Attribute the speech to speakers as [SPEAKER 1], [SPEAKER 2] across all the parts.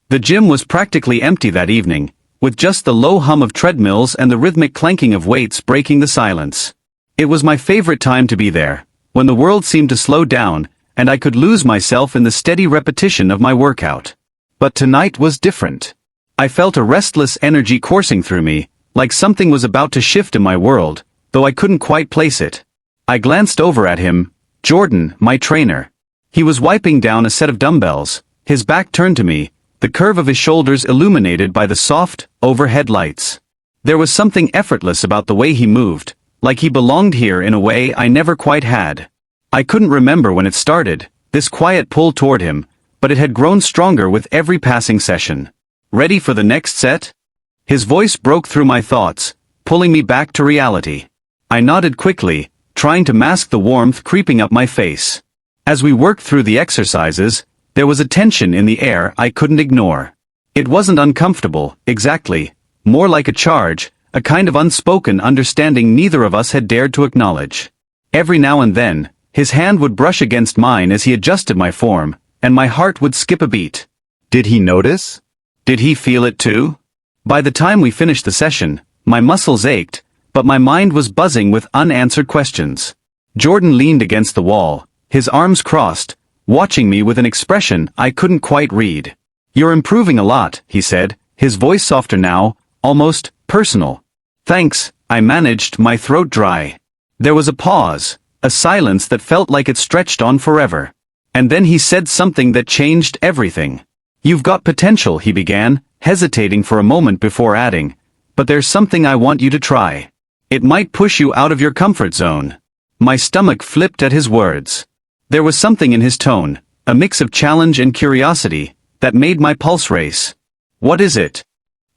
[SPEAKER 1] The gym was practically empty that evening, with just the low hum of treadmills and the rhythmic clanking of weights breaking the silence. It was my favorite time to be there, when the world seemed to slow down, and I could lose myself in the steady repetition of my workout. But tonight was different. I felt a restless energy coursing through me, like something was about to shift in my world, though I couldn't quite place it. I glanced over at him, Jordan, my trainer. He was wiping down a set of dumbbells, his back turned to me, the curve of his shoulders illuminated by the soft, overhead lights. There was something effortless about the way he moved, like he belonged here in a way I never quite had. I couldn't remember when it started, this quiet pull toward him, but it had grown stronger with every passing session. Ready for the next set? His voice broke through my thoughts, pulling me back to reality. I nodded quickly, trying to mask the warmth creeping up my face. As we worked through the exercises, there was a tension in the air I couldn't ignore. It wasn't uncomfortable, exactly, more like a charge, a kind of unspoken understanding neither of us had dared to acknowledge. Every now and then, his hand would brush against mine as he adjusted my form, and my heart would skip a beat. Did he notice? Did he feel it too? By the time we finished the session, my muscles ached, but my mind was buzzing with unanswered questions. Jordan leaned against the wall, his arms crossed, watching me with an expression I couldn't quite read. "You're improving a lot," he said, his voice softer now, almost personal. "Thanks," I managed, my throat dry. There was a pause, a silence that felt like it stretched on forever. And then he said something that changed everything. "You've got potential," he began, hesitating for a moment before adding, "but there's something I want you to try. It might push you out of your comfort zone." My stomach flipped at his words. There was something in his tone, a mix of challenge and curiosity, that made my pulse race. "What is it?"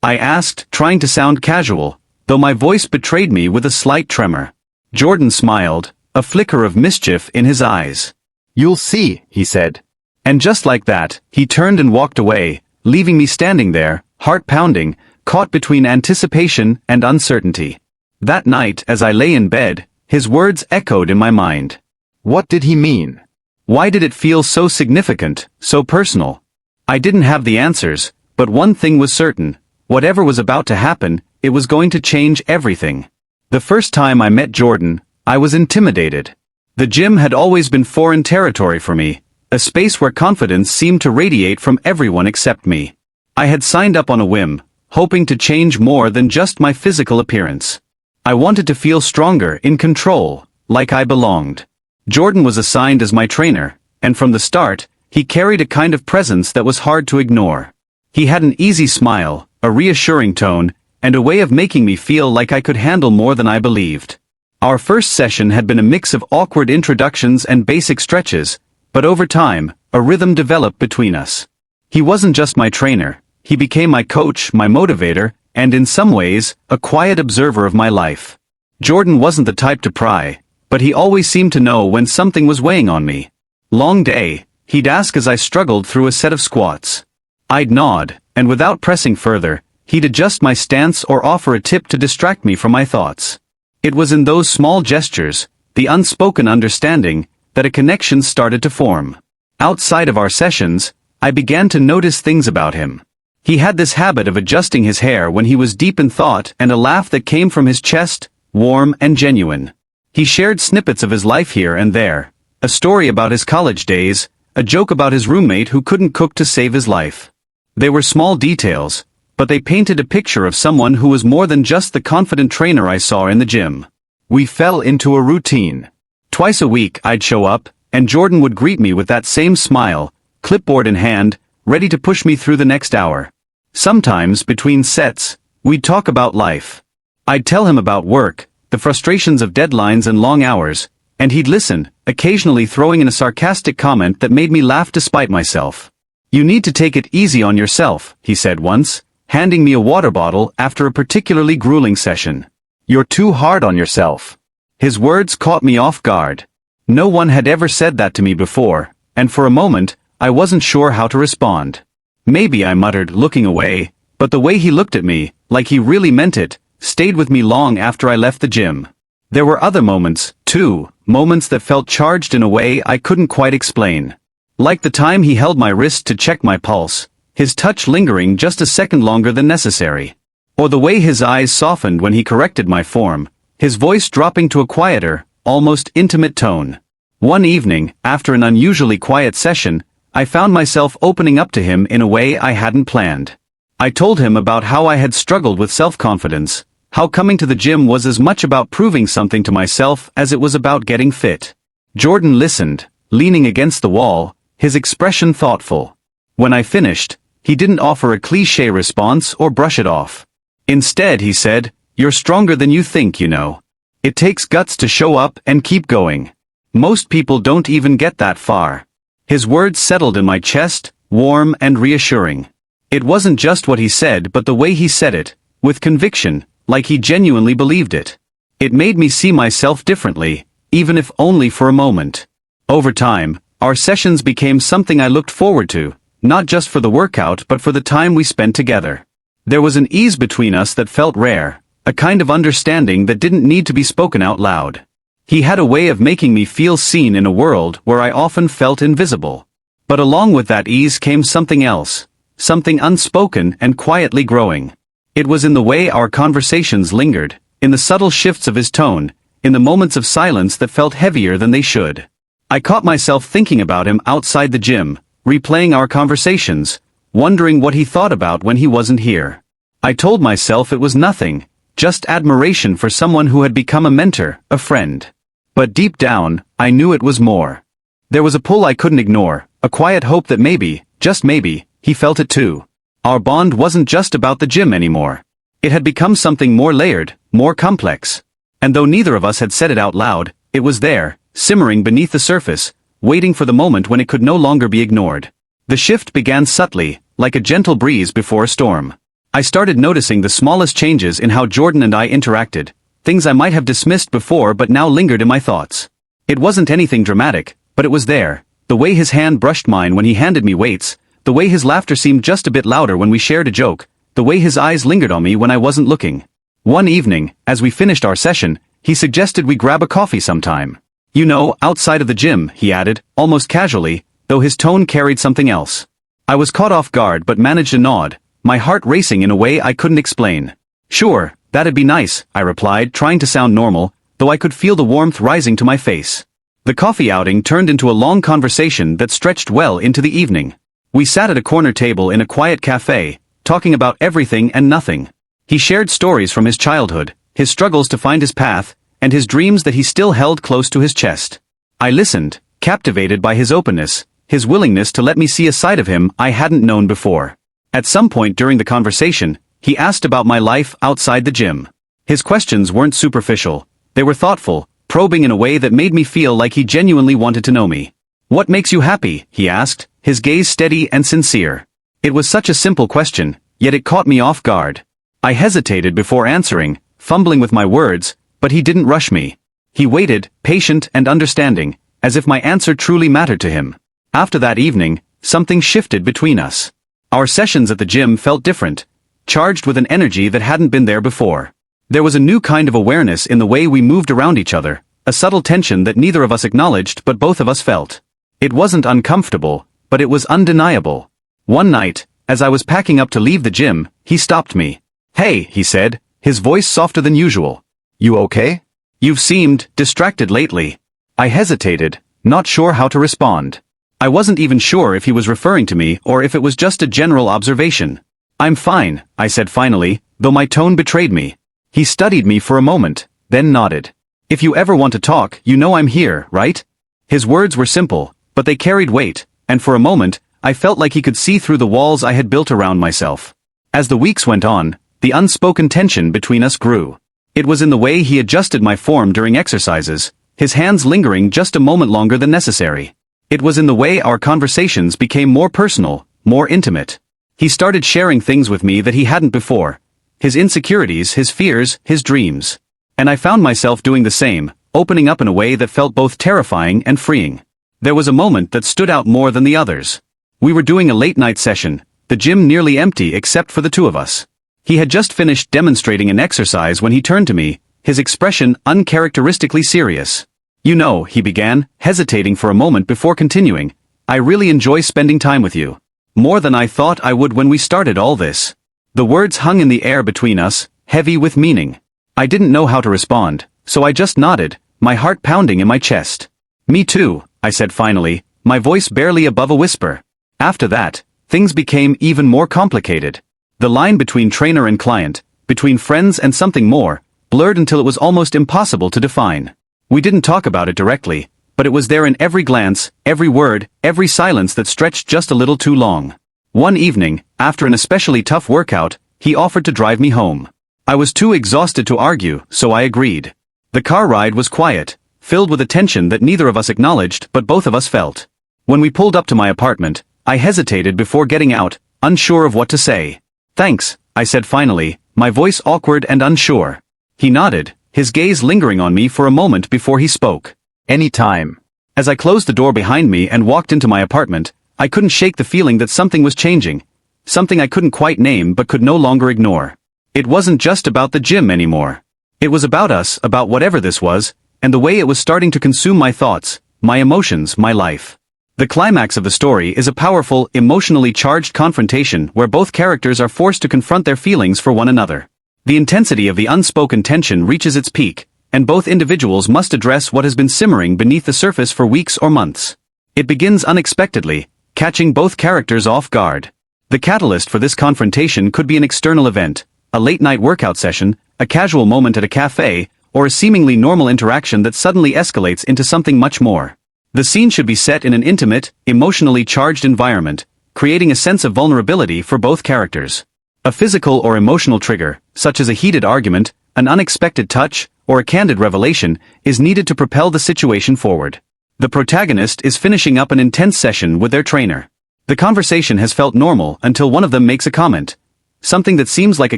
[SPEAKER 1] I asked, trying to sound casual, though my voice betrayed me with a slight tremor. Jordan smiled, a flicker of mischief in his eyes. "You'll see," he said. And just like that, he turned and walked away, leaving me standing there, heart pounding, caught between anticipation and uncertainty. That night, as I lay in bed, his words echoed in my mind. What did he mean? Why did it feel so significant, so personal? I didn't have the answers, but one thing was certain, whatever was about to happen, it was going to change everything. The first time I met Jordan, I was intimidated. The gym had always been foreign territory for me, a space where confidence seemed to radiate from everyone except me. I had signed up on a whim, hoping to change more than just my physical appearance. I wanted to feel stronger, in control, like I belonged. Jordan was assigned as my trainer, and from the start, he carried a kind of presence that was hard to ignore. He had an easy smile, a reassuring tone, and a way of making me feel like I could handle more than I believed. Our first session had been a mix of awkward introductions and basic stretches, but over time, a rhythm developed between us. He wasn't just my trainer, he became my coach, my motivator, and in some ways, a quiet observer of my life. Jordan wasn't the type to pry, but he always seemed to know when something was weighing on me. Long day, he'd ask as I struggled through a set of squats. I'd nod, and without pressing further, he'd adjust my stance or offer a tip to distract me from my thoughts. It was in those small gestures, the unspoken understanding, that a connection started to form. Outside of our sessions, I began to notice things about him. He had this habit of adjusting his hair when he was deep in thought, and a laugh that came from his chest, warm and genuine. He shared snippets of his life here and there, a story about his college days, a joke about his roommate who couldn't cook to save his life. They were small details, but they painted a picture of someone who was more than just the confident trainer I saw in the gym. We fell into a routine. Twice a week I'd show up, and Jordan would greet me with that same smile, clipboard in hand, ready to push me through the next hour. Sometimes, between sets, we'd talk about life. I'd tell him about work, the frustrations of deadlines and long hours, and he'd listen, occasionally throwing in a sarcastic comment that made me laugh despite myself. "You need to take it easy on yourself," he said once, handing me a water bottle after a particularly grueling session. "You're too hard on yourself." His words caught me off guard. No one had ever said that to me before, and for a moment, I wasn't sure how to respond. "Maybe," I muttered, looking away, but the way he looked at me, like he really meant it, stayed with me long after I left the gym. There were other moments, too, moments that felt charged in a way I couldn't quite explain. Like the time he held my wrist to check my pulse, his touch lingering just a second longer than necessary. Or the way his eyes softened when he corrected my form, his voice dropping to a quieter, almost intimate tone. One evening, after an unusually quiet session, I found myself opening up to him in a way I hadn't planned. I told him about how I had struggled with self-confidence, how coming to the gym was as much about proving something to myself as it was about getting fit. Jordan listened, leaning against the wall, his expression thoughtful. When I finished, he didn't offer a cliché response or brush it off. Instead, he said, "You're stronger than you think, you know. It takes guts to show up and keep going. Most people don't even get that far." His words settled in my chest, warm and reassuring. It wasn't just what he said but the way he said it, with conviction, like he genuinely believed it. It made me see myself differently, even if only for a moment. Over time, our sessions became something I looked forward to, not just for the workout but for the time we spent together. There was an ease between us that felt rare, a kind of understanding that didn't need to be spoken out loud. He had a way of making me feel seen in a world where I often felt invisible. But along with that ease came something else, something unspoken and quietly growing. It was in the way our conversations lingered, in the subtle shifts of his tone, in the moments of silence that felt heavier than they should. I caught myself thinking about him outside the gym, replaying our conversations, wondering what he thought about when he wasn't here. I told myself it was nothing, just admiration for someone who had become a mentor, a friend. But deep down, I knew it was more. There was a pull I couldn't ignore, a quiet hope that maybe, just maybe, he felt it too. Our bond wasn't just about the gym anymore. It had become something more layered, more complex. And though neither of us had said it out loud, it was there, simmering beneath the surface, waiting for the moment when it could no longer be ignored. The shift began subtly, like a gentle breeze before a storm. I started noticing the smallest changes in how Jordan and I interacted, things I might have dismissed before but now lingered in my thoughts. It wasn't anything dramatic, but it was there, the way his hand brushed mine when he handed me weights, the way his laughter seemed just a bit louder when we shared a joke, the way his eyes lingered on me when I wasn't looking. One evening, as we finished our session, he suggested we grab a coffee sometime. "You know, outside of the gym," he added, almost casually, though his tone carried something else. I was caught off guard but managed a nod, my heart racing in a way I couldn't explain. "Sure, that'd be nice," I replied, trying to sound normal, though I could feel the warmth rising to my face. The coffee outing turned into a long conversation that stretched well into the evening. We sat at a corner table in a quiet cafe, talking about everything and nothing. He shared stories from his childhood, his struggles to find his path, and his dreams that he still held close to his chest. I listened, captivated by his openness, his willingness to let me see a side of him I hadn't known before. At some point during the conversation, he asked about my life outside the gym. His questions weren't superficial, they were thoughtful, probing in a way that made me feel like he genuinely wanted to know me. "What makes you happy?" he asked, his gaze steady and sincere. It was such a simple question, yet it caught me off guard. I hesitated before answering, fumbling with my words, but he didn't rush me. He waited, patient and understanding, as if my answer truly mattered to him. After that evening, something shifted between us. Our sessions at the gym felt different, charged with an energy that hadn't been there before. There was a new kind of awareness in the way we moved around each other, a subtle tension that neither of us acknowledged but both of us felt. It wasn't uncomfortable, but it was undeniable. One night, as I was packing up to leave the gym, he stopped me. "Hey," he said, his voice softer than usual. "You okay? You've seemed distracted lately." I hesitated, not sure how to respond. I wasn't even sure if he was referring to me or if it was just a general observation. "I'm fine," I said finally, though my tone betrayed me. He studied me for a moment, then nodded. "If you ever want to talk, you know I'm here, right?" His words were simple, but they carried weight, and for a moment, I felt like he could see through the walls I had built around myself. As the weeks went on, the unspoken tension between us grew. It was in the way he adjusted my form during exercises, his hands lingering just a moment longer than necessary. It was in the way our conversations became more personal, more intimate. He started sharing things with me that he hadn't before. His insecurities, his fears, his dreams. And I found myself doing the same, opening up in a way that felt both terrifying and freeing. There was a moment that stood out more than the others. We were doing a late-night session, the gym nearly empty except for the two of us. He had just finished demonstrating an exercise when he turned to me, his expression uncharacteristically serious. "You know," he began, hesitating for a moment before continuing, "I really enjoy spending time with you. More than I thought I would when we started all this. The words hung in the air between us, heavy with meaning. I didn't know how to respond, so I just nodded, my heart pounding in my chest. Me too, I said finally, my voice barely above a whisper. After that, things became even more complicated. The line between trainer and client, between friends and something more, blurred until it was almost impossible to define. We didn't talk about it directly, but it was there in every glance, every word, every silence that stretched just a little too long. One evening, after an especially tough workout, he offered to drive me home. I was too exhausted to argue, so I agreed. The car ride was quiet, filled with a tension that neither of us acknowledged but both of us felt. When we pulled up to my apartment, I hesitated before getting out, unsure of what to say. "Thanks," I said finally, my voice awkward and unsure. He nodded, his gaze lingering on me for a moment before he spoke. "Anytime." As I closed the door behind me and walked into my apartment, I couldn't shake the feeling that something was changing. Something I couldn't quite name but could no longer ignore. It wasn't just about the gym anymore. It was about us, about whatever this was, and the way it was starting to consume my thoughts, my emotions, my life. The climax of the story is a powerful, emotionally charged confrontation where both characters are forced to confront their feelings for one another. The intensity of the unspoken tension reaches its peak, and both individuals must address what has been simmering beneath the surface for weeks or months. It begins unexpectedly, catching both characters off guard. The catalyst for this confrontation could be an external event, a late-night workout session, a casual moment at a cafe, or a seemingly normal interaction that suddenly escalates into something much more. The scene should be set in an intimate, emotionally charged environment, creating a sense of vulnerability for both characters. A physical or emotional trigger, such as a heated argument, an unexpected touch, or a candid revelation, is needed to propel the situation forward. The protagonist is finishing up an intense session with their trainer. The conversation has felt normal until one of them makes a comment. Something that seems like a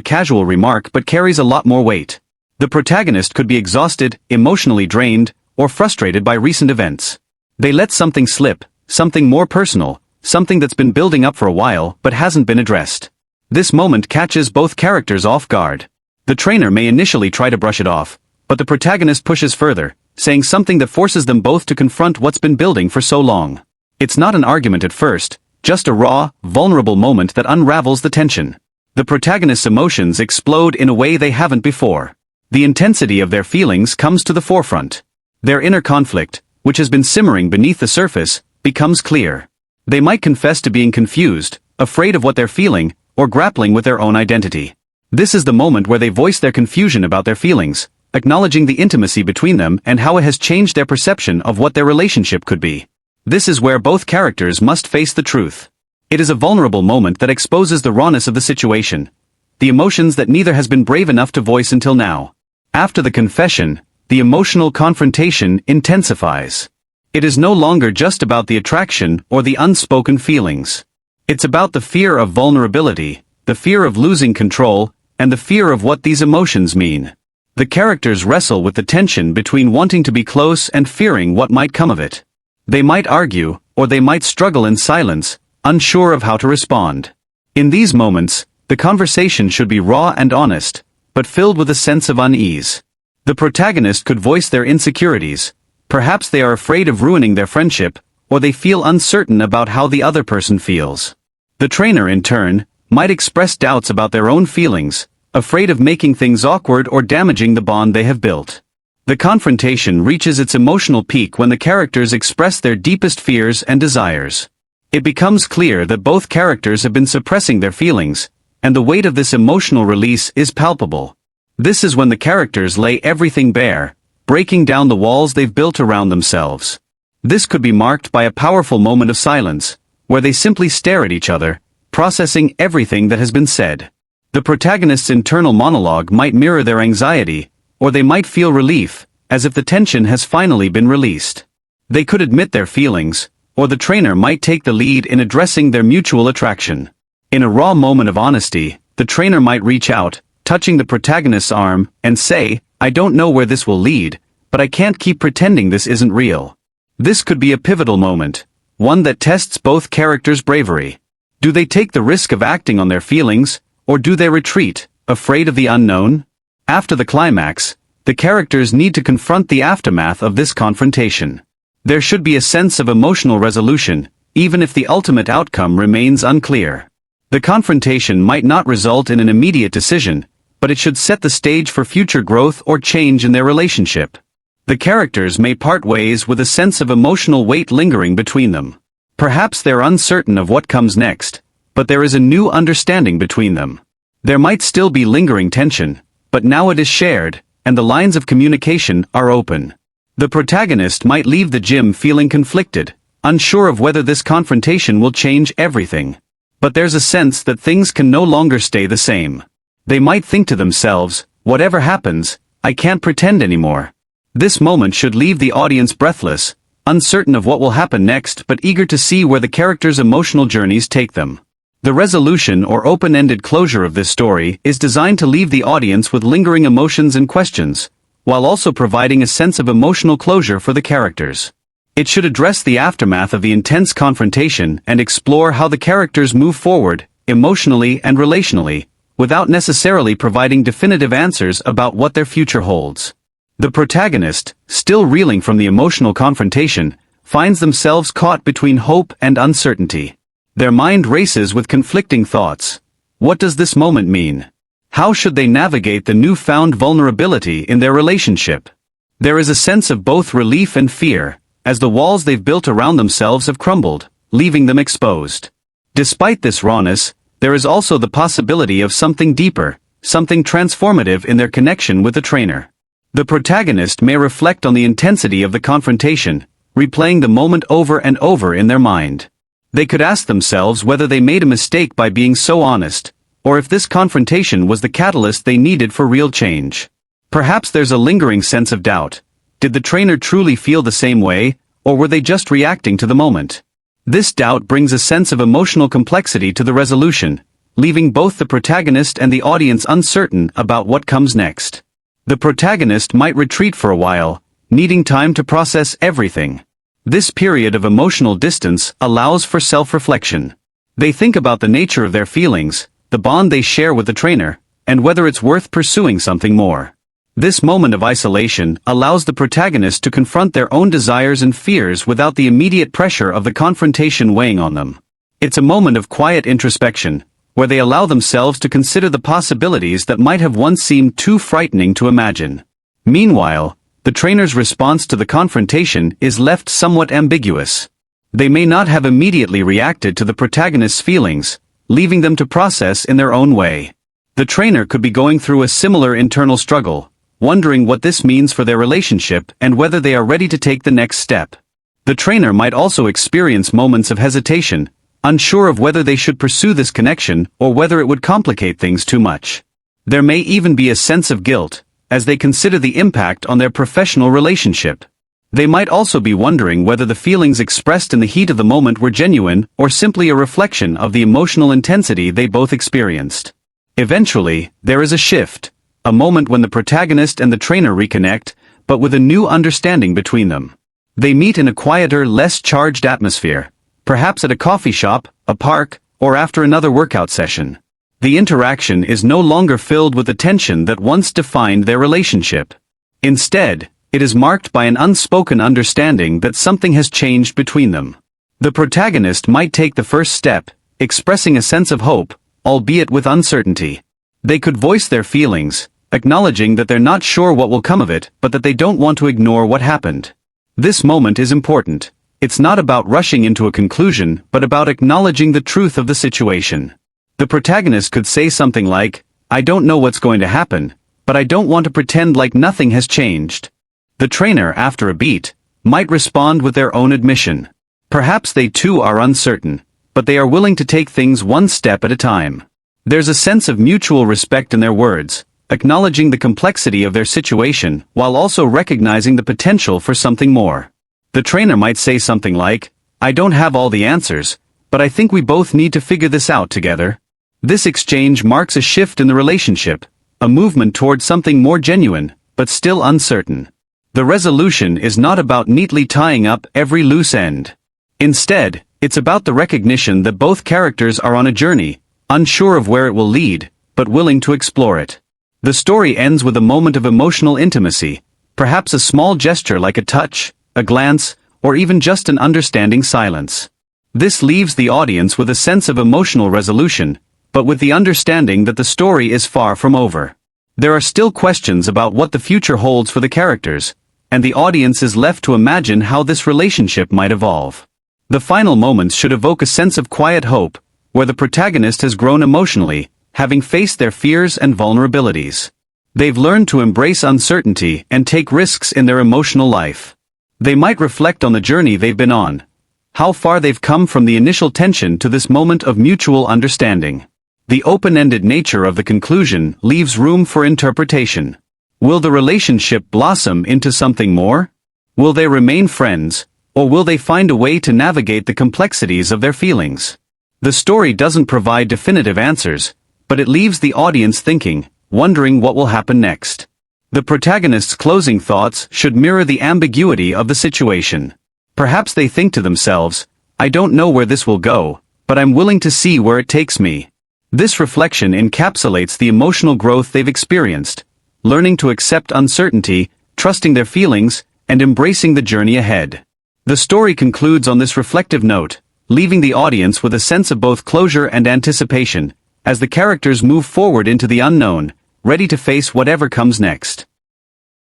[SPEAKER 1] casual remark but carries a lot more weight. The protagonist could be exhausted, emotionally drained, or frustrated by recent events. They let something slip, something more personal, something that's been building up for a while but hasn't been addressed. This moment catches both characters off guard. The trainer may initially try to brush it off, but the protagonist pushes further, saying something that forces them both to confront what's been building for so long. It's not an argument at first, just a raw, vulnerable moment that unravels the tension. The protagonist's emotions explode in a way they haven't before. The intensity of their feelings comes to the forefront. Their inner conflict, which has been simmering beneath the surface, becomes clear. They might confess to being confused, afraid of what they're feeling, or grappling with their own identity. This is the moment where they voice their confusion about their feelings, acknowledging the intimacy between them and how it has changed their perception of what their relationship could be. This is where both characters must face the truth. It is a vulnerable moment that exposes the rawness of the situation, the emotions that neither has been brave enough to voice until now. After the confession, the emotional confrontation intensifies. It is no longer just about the attraction or the unspoken feelings. It's about the fear of vulnerability, the fear of losing control, and the fear of what these emotions mean. The characters wrestle with the tension between wanting to be close and fearing what might come of it. They might argue, or they might struggle in silence, unsure of how to respond. In these moments, the conversation should be raw and honest, but filled with a sense of unease. The protagonist could voice their insecurities. Perhaps they are afraid of ruining their friendship, or they feel uncertain about how the other person feels. The trainer, in turn, might express doubts about their own feelings, afraid of making things awkward or damaging the bond they have built. The confrontation reaches its emotional peak when the characters express their deepest fears and desires. It becomes clear that both characters have been suppressing their feelings, and the weight of this emotional release is palpable. This is when the characters lay everything bare, breaking down the walls they've built around themselves. This could be marked by a powerful moment of silence, where they simply stare at each other, processing everything that has been said. The protagonist's internal monologue might mirror their anxiety, or they might feel relief, as if the tension has finally been released. They could admit their feelings, or the trainer might take the lead in addressing their mutual attraction. In a raw moment of honesty, the trainer might reach out, touching the protagonist's arm, and say, "I don't know where this will lead, but I can't keep pretending this isn't real." This could be a pivotal moment, one that tests both characters' bravery. Do they take the risk of acting on their feelings, or do they retreat, afraid of the unknown? After the climax, the characters need to confront the aftermath of this confrontation. There should be a sense of emotional resolution, even if the ultimate outcome remains unclear. The confrontation might not result in an immediate decision, but it should set the stage for future growth or change in their relationship. The characters may part ways with a sense of emotional weight lingering between them. Perhaps they're uncertain of what comes next, but there is a new understanding between them. There might still be lingering tension, but now it is shared, and the lines of communication are open. The protagonist might leave the gym feeling conflicted, unsure of whether this confrontation will change everything. But there's a sense that things can no longer stay the same. They might think to themselves, whatever happens, I can't pretend anymore. This moment should leave the audience breathless, uncertain of what will happen next but eager to see where the characters' emotional journeys take them. The resolution or open-ended closure of this story is designed to leave the audience with lingering emotions and questions, while also providing a sense of emotional closure for the characters. It should address the aftermath of the intense confrontation and explore how the characters move forward, emotionally and relationally, without necessarily providing definitive answers about what their future holds. The protagonist, still reeling from the emotional confrontation, finds themselves caught between hope and uncertainty. Their mind races with conflicting thoughts. What does this moment mean? How should they navigate the newfound vulnerability in their relationship? There is a sense of both relief and fear, as the walls they've built around themselves have crumbled, leaving them exposed. Despite this rawness, there is also the possibility of something deeper, something transformative in their connection with the trainer. The protagonist may reflect on the intensity of the confrontation, replaying the moment over and over in their mind. They could ask themselves whether they made a mistake by being so honest, or if this confrontation was the catalyst they needed for real change. Perhaps there's a lingering sense of doubt. Did the trainer truly feel the same way, or were they just reacting to the moment? This doubt brings a sense of emotional complexity to the resolution, leaving both the protagonist and the audience uncertain about what comes next. The protagonist might retreat for a while, needing time to process everything. This period of emotional distance allows for self-reflection. They think about the nature of their feelings, the bond they share with the trainer, and whether it's worth pursuing something more. This moment of isolation allows the protagonist to confront their own desires and fears without the immediate pressure of the confrontation weighing on them. It's a moment of quiet introspection, where they allow themselves to consider the possibilities that might have once seemed too frightening to imagine. Meanwhile, the trainer's response to the confrontation is left somewhat ambiguous. They may not have immediately reacted to the protagonist's feelings, leaving them to process in their own way. The trainer could be going through a similar internal struggle, wondering what this means for their relationship and whether they are ready to take the next step. The trainer might also experience moments of hesitation, unsure of whether they should pursue this connection or whether it would complicate things too much. There may even be a sense of guilt, as they consider the impact on their professional relationship. They might also be wondering whether the feelings expressed in the heat of the moment were genuine or simply a reflection of the emotional intensity they both experienced. Eventually, there is a shift, a moment when the protagonist and the trainer reconnect, but with a new understanding between them. They meet in a quieter, less charged atmosphere, perhaps at a coffee shop, a park, or after another workout session. The interaction is no longer filled with the tension that once defined their relationship. Instead, it is marked by an unspoken understanding that something has changed between them. The protagonist might take the first step, expressing a sense of hope, albeit with uncertainty. They could voice their feelings, acknowledging that they're not sure what will come of it, but that they don't want to ignore what happened. This moment is important. It's not about rushing into a conclusion, but about acknowledging the truth of the situation. The protagonist could say something like, "I don't know what's going to happen, but I don't want to pretend like nothing has changed." The trainer, after a beat, might respond with their own admission. Perhaps they too are uncertain, but they are willing to take things one step at a time. There's a sense of mutual respect in their words, acknowledging the complexity of their situation while also recognizing the potential for something more. The trainer might say something like, "I don't have all the answers, but I think we both need to figure this out together." This exchange marks a shift in the relationship, a movement toward something more genuine, but still uncertain. The resolution is not about neatly tying up every loose end. Instead, it's about the recognition that both characters are on a journey, unsure of where it will lead, but willing to explore it. The story ends with a moment of emotional intimacy, perhaps a small gesture like a touch, a glance, or even just an understanding silence. This leaves the audience with a sense of emotional resolution, but with the understanding that the story is far from over. There are still questions about what the future holds for the characters, and the audience is left to imagine how this relationship might evolve. The final moments should evoke a sense of quiet hope, where the protagonist has grown emotionally, having faced their fears and vulnerabilities. They've learned to embrace uncertainty and take risks in their emotional life. They might reflect on the journey they've been on, how far they've come from the initial tension to this moment of mutual understanding. The open-ended nature of the conclusion leaves room for interpretation. Will the relationship blossom into something more? Will they remain friends, or will they find a way to navigate the complexities of their feelings? The story doesn't provide definitive answers, but it leaves the audience thinking, wondering what will happen next. The protagonist's closing thoughts should mirror the ambiguity of the situation. Perhaps they think to themselves, "I don't know where this will go, but I'm willing to see where it takes me." This reflection encapsulates the emotional growth they've experienced, learning to accept uncertainty, trusting their feelings, and embracing the journey ahead. The story concludes on this reflective note, leaving the audience with a sense of both closure and anticipation, as the characters move forward into the unknown, ready to face whatever comes next.